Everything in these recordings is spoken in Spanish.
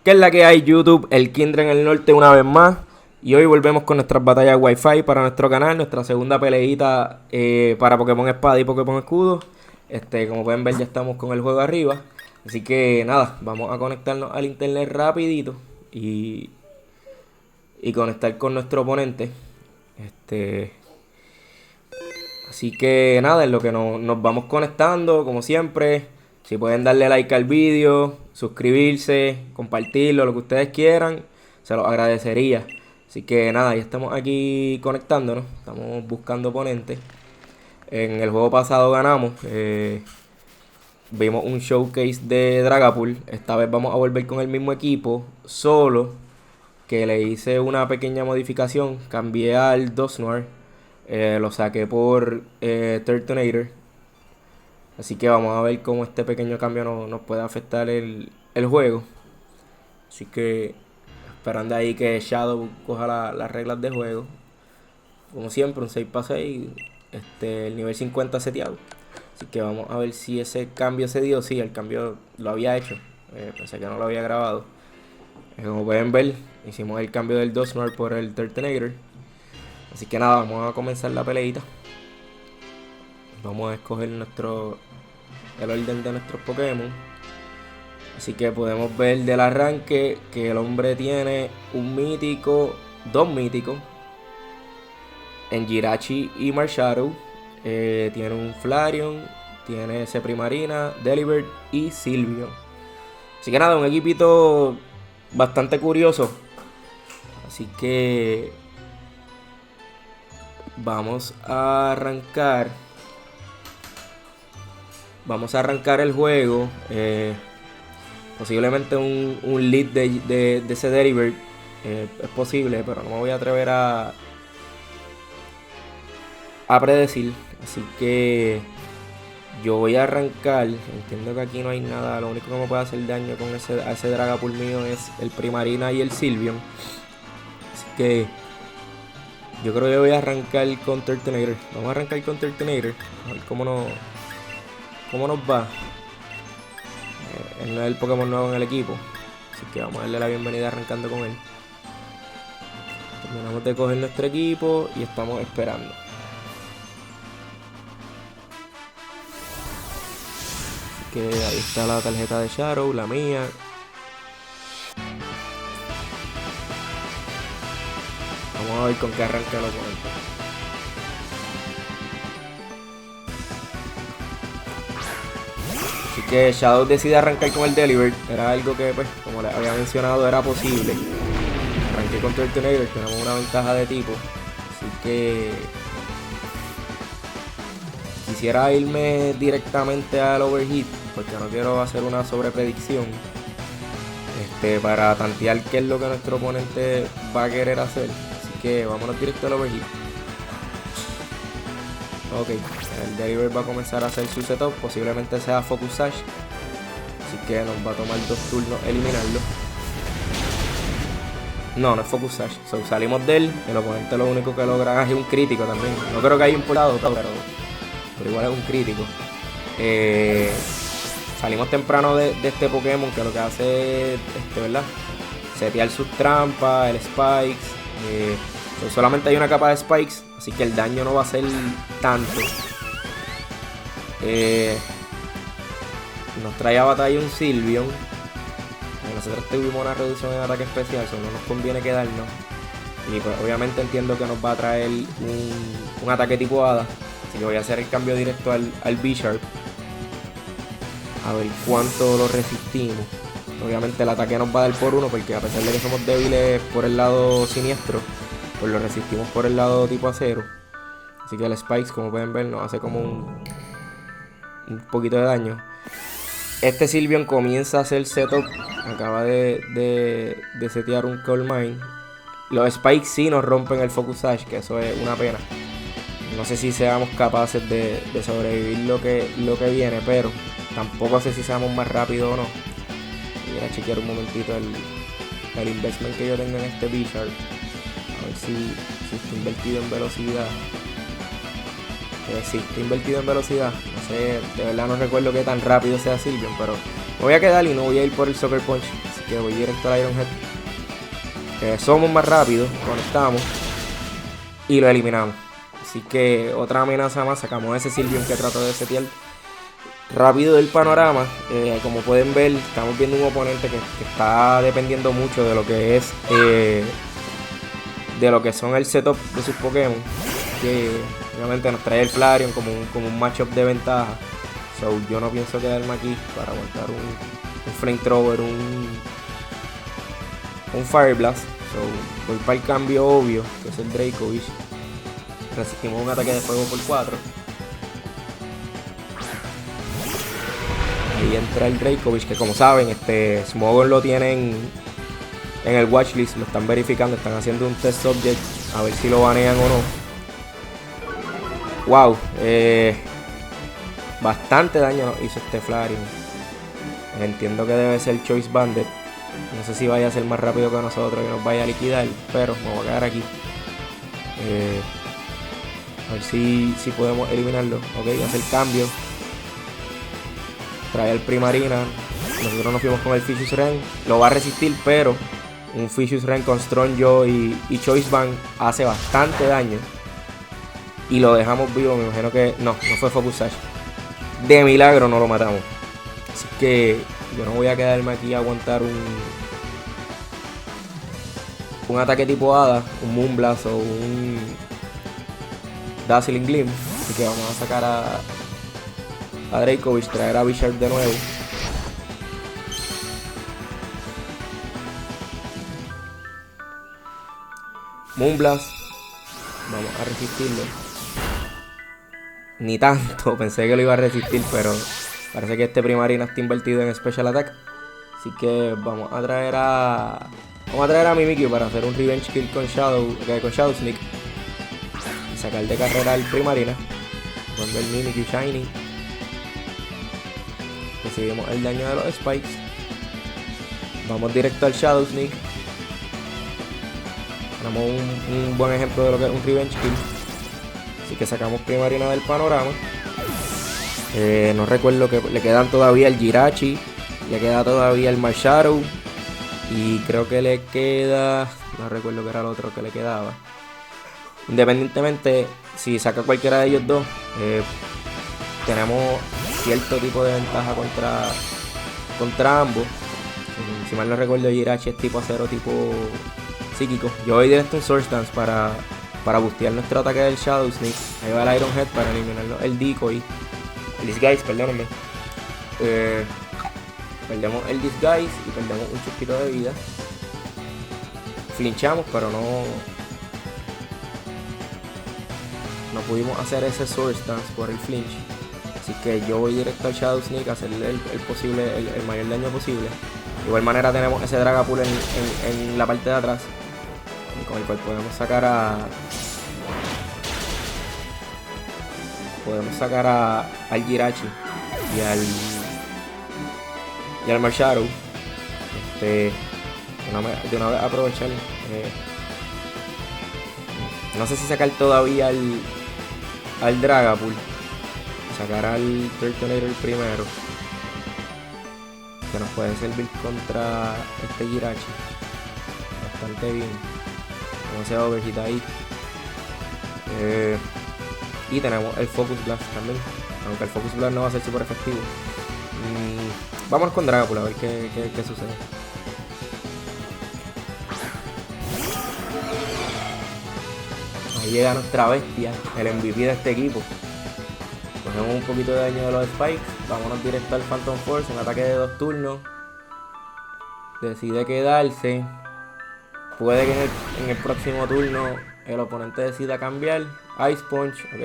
¿Qué es la que hay, YouTube? El Kindred en el norte una vez más. Y hoy volvemos con nuestras batallas Wi-Fi para nuestro canal. Nuestra segunda peleita para Pokémon Espada y Pokémon Escudo. Como pueden ver, ya estamos con el juego arriba. Así que nada, vamos a conectarnos al internet rapidito. Y conectar con nuestro oponente. Así que nada, en lo que nos vamos conectando, como siempre. Si pueden darle like al vídeo, suscribirse, compartirlo, lo que ustedes quieran, se los agradecería. Así que nada, ya estamos aquí conectándonos, estamos buscando oponentes. En el juego pasado ganamos, vimos un showcase de Dragapult. Esta vez vamos a volver con el mismo equipo, solo que le hice una pequeña modificación. Cambié al Dusknoir, lo saqué por Turtonator. Así que vamos a ver cómo este pequeño cambio nos puede afectar el juego. Así que esperando ahí que Shadow coja las reglas de juego. Como siempre, un 6x6. El nivel 50 seteado. Así que vamos a ver si ese cambio se dio. Sí, el cambio lo había hecho. Pensé que no lo había grabado. Como pueden ver, hicimos el cambio del Dusknoir por el Turtonator. Así que nada, vamos a comenzar la peleita. Vamos a escoger el orden de nuestros Pokémon. Así que podemos ver del arranque que el hombre tiene un mítico, dos míticos, en Jirachi y Marshadow. Tiene un Flareon, tiene Seprimarina, Delibird y Sylveon. Así que nada, un equipito bastante curioso. Así que vamos a arrancar. Vamos a arrancar el juego. Posiblemente un lead de ese Delibird. Es posible, pero no me voy a atrever a predecir. Así que yo voy a arrancar. Entiendo que aquí no hay nada. Lo único que me puede hacer daño con ese Dragapult mío es el Primarina y el Sylveon. Así que yo creo que voy a arrancar con Turtonator. Vamos a arrancar con Turtonator. A ver cómo nos va. Él no es el Pokémon nuevo en el equipo. Así que vamos a darle la bienvenida arrancando con él. Terminamos de coger nuestro equipo y estamos esperando. Así que ahí está la tarjeta de Shadow, la mía. Vamos a ver con qué arranca el oponente. Así que Shadow decide arrancar con el Delibird. Era algo que, pues, como les había mencionado, era posible. Arranqué con Turtonator, tenemos una ventaja de tipo. Así que quisiera irme directamente al Overheat, porque no quiero hacer una sobrepredicción. Para tantear qué es lo que nuestro oponente va a querer hacer. Así que vámonos directo al Overheat. Ok, el Delibird va a comenzar a hacer su setup, posiblemente sea Focus Sash. Así que nos va a tomar 2 turnos eliminarlo. No es Focus Sash. So, salimos de él, el oponente lo único que logra es un crítico también. No creo que haya importado, pero igual es un crítico. Salimos temprano de este Pokémon que lo que hace es, ¿verdad? Setear sus trampas, el Spikes. Solamente hay una capa de Spikes, así que el daño no va a ser tanto. Nos trae a batalla un Sylveon. Nosotros tuvimos una reducción en ataque especial, eso no nos conviene quedarnos. Y pues obviamente entiendo que nos va a traer un ataque tipo Hada. Así que voy a hacer el cambio directo al Bisharp. A ver cuánto lo resistimos. Obviamente el ataque nos va a dar por 1, porque a pesar de que somos débiles por el lado siniestro, pues lo resistimos por el lado tipo acero. Así que el Spikes, como pueden ver, nos hace como un poquito de daño. Este Sylveon comienza a hacer setup. Acaba de setear un Cold Mine. Los Spikes sí nos rompen el Focus Sash, que eso es una pena. No sé si seamos capaces de sobrevivir lo que viene, pero tampoco sé si seamos más rápido o no. Voy a chequear un momentito el investment que yo tengo en este Bisharp. A ver si está invertido en velocidad. Sí, está invertido en velocidad. No sé, de verdad no recuerdo qué tan rápido sea Sylveon, pero me voy a quedar y no voy a ir por el Sucker Punch. Así que voy directo al Iron Head. Somos más rápidos, conectamos y lo eliminamos. Así que otra amenaza más, sacamos ese Sylveon que trató de setear rápido del panorama. Como pueden ver, estamos viendo un oponente que está dependiendo mucho de lo que es de lo que son el setup de sus Pokémon, que obviamente nos trae el Flareon como un matchup de ventaja. So, yo no pienso quedarme aquí para aguantar un Flamethrower, un Fire Blast. So, voy para el cambio obvio, que es el Dracovish. Resistimos un ataque de fuego por 4. Ahí entra el Dracovish, que como saben, Smogon lo tienen en el watchlist, lo están verificando, están haciendo un test subject a ver si lo banean o no. Wow, bastante daño nos hizo este Flareon. Entiendo que debe ser Choice Banded. No sé si vaya a ser más rápido que nosotros y nos vaya a liquidar, pero me voy a quedar aquí. A ver si podemos eliminarlo. Ok, hacer cambio. Trae el Primarina. Nosotros nos fuimos con el Fishious Ren. Lo va a resistir, pero un Fishious Ren con Strong Jaw y Choice Band hace bastante daño. Y lo dejamos vivo. Me imagino que no fue Focus Sash. De milagro no lo matamos. Así que yo no voy a quedarme aquí a aguantar un ataque tipo Hada, un Moonblast o un Dazzling Gleam. Así que vamos a sacar a Dracovish, traer a Bisharp de nuevo. Moonblast. Vamos a resistirlo. Ni tanto, pensé que lo iba a resistir, pero parece que este Primarina está invertido en Special Attack. Así que vamos a traer a Mimikyu para hacer un Revenge Kill con Shadow Sneak. Y sacar de carrera al Primarina. Cuando el Mimikyu Shiny. Recibimos el daño de los Spikes. Vamos directo al Shadow Sneak. Tenemos un buen ejemplo de lo que es un Revenge Kill. Así que sacamos Primarina del panorama. No recuerdo que le quedan todavía el Jirachi. Le queda todavía el Marshadow. Y creo que le queda... No recuerdo que era el otro que le quedaba. Independientemente, si saca cualquiera de ellos dos, tenemos cierto tipo de ventaja contra ambos. Si mal no recuerdo, Jirachi es tipo acero, tipo psíquico. Yo voy directo en Source Dance para bustear nuestro ataque del Shadow Sneak. Ahí va el Iron Head para eliminarlo. El Decoy. El Disguise, perdónenme. Perdemos el Disguise y perdemos un chupito de vida. Flinchamos, pero no pudimos hacer ese Source Dance por el flinch. Así que yo voy directo al Shadow Sneak a hacerle el mayor daño posible. De igual manera tenemos ese Dragapult en la parte de atrás, con el cual podemos sacar al Jirachi y al Marshadow. De una vez aprovechar. No sé si sacar todavía al Dragapult. Sacar al Turtonator primero, que nos puede servir contra este Jirachi bastante bien. Como ese Overheat ahí. Y tenemos el Focus Blast también, aunque el Focus Blast no va a ser súper efectivo. Vámonos con Dragapult a ver qué sucede. Ahí llega nuestra bestia, el MVP de este equipo. Cogemos un poquito de daño de los Spikes. Vámonos directo al Phantom Force, un ataque de 2 turnos. Decide quedarse. Puede que en el próximo turno el oponente decida cambiar. Ice Punch, ok.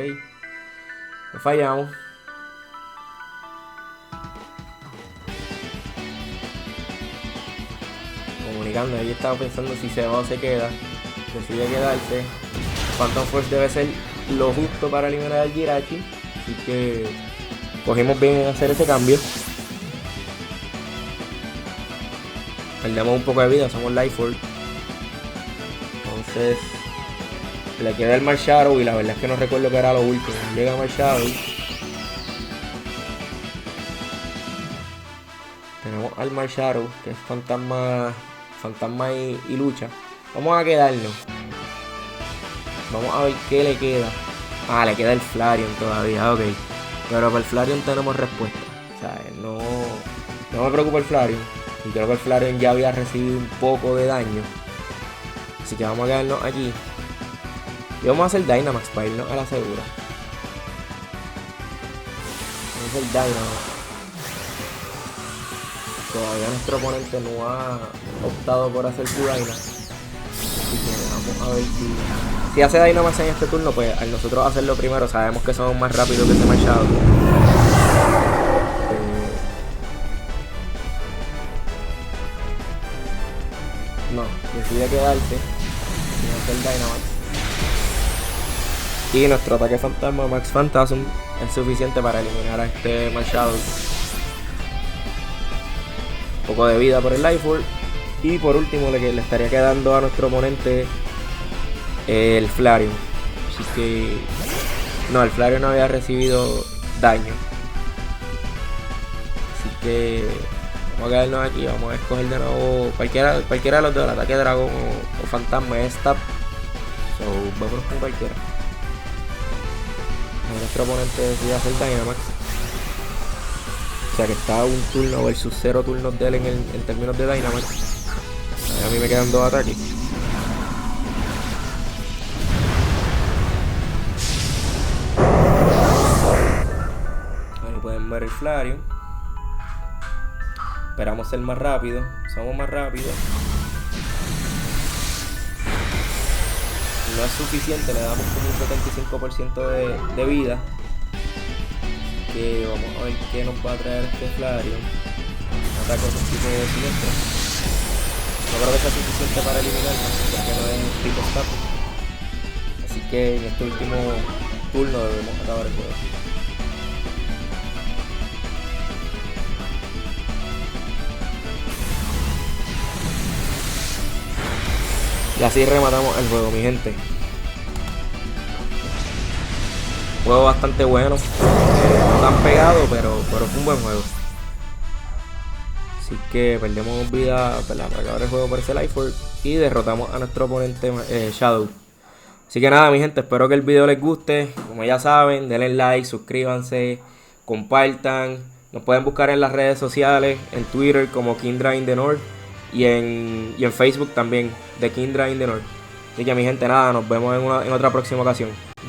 Lo fallamos. Comunicando, ahí estaba pensando si se va o se queda. Decide quedarse. Phantom Force debe ser lo justo para eliminar al Jirachi. Así que cogimos bien en hacer ese cambio. Perdemos un poco de vida, somos Life Orb. Entonces le queda el Marshadow y la verdad es que no recuerdo que era lo último. Llega Marshadow. Tenemos al Shadow, que es fantasma y lucha. Vamos a quedarnos. Vamos a ver qué le queda. Le queda el Flareon todavía, ok. Pero para el Flareon tenemos respuesta. O sea, no me preocupa el Flareon. Y creo que el Flareon ya había recibido un poco de daño. Así que vamos a quedarnos aquí. Y vamos a hacer Dynamax para irnos a la segura. Vamos a hacer Dynamax. Todavía nuestro oponente no ha optado por hacer su Dynamax. Así que vamos a ver si hace Dynamax en este turno, pues al nosotros hacerlo primero sabemos que somos más rápidos que ese Machado. No, decide quedarse sin hacer Dynamax. Y nuestro ataque fantasma Max Phantasm es suficiente para eliminar a este Machado. Un poco de vida por el Life Orb. Y por último le estaría quedando a nuestro oponente el Flareon. Así que no, el Flareon no había recibido daño. Así que vamos a quedarnos aquí. Vamos a escoger de nuevo cualquiera de los dos, el ataque dragón o fantasma es Stab. So, vámonos con cualquiera. Nuestro oponente decide hacer Dynamax. O sea que está un turno versus 0 turnos de él en términos de Dynamax. A mí me quedan 2 ataques. Ahí pueden ver el Flareon. Esperamos ser más rápido. Somos más rápidos. No es suficiente, le damos como un 75% de vida. Que vamos a ver qué nos va a traer este Flareon. Ataque con tipo de siniestro. No creo que sea suficiente para eliminarlo, porque no es tipo Stab. Así que en este último turno debemos acabar el juego. Y así rematamos el juego, mi gente. Juego bastante bueno. No tan pegado, pero fue un buen juego. Así que perdemos vida para acabar el juego por ese Life Orb. Y derrotamos a nuestro oponente Shadow. Así que nada, mi gente, espero que el video les guste. Como ya saben, denle like, suscríbanse, compartan. Nos pueden buscar en las redes sociales, en Twitter como Kindra in the North. Y en Facebook también, de Kindra in the North. Así que mi gente, nada, nos vemos en otra próxima ocasión.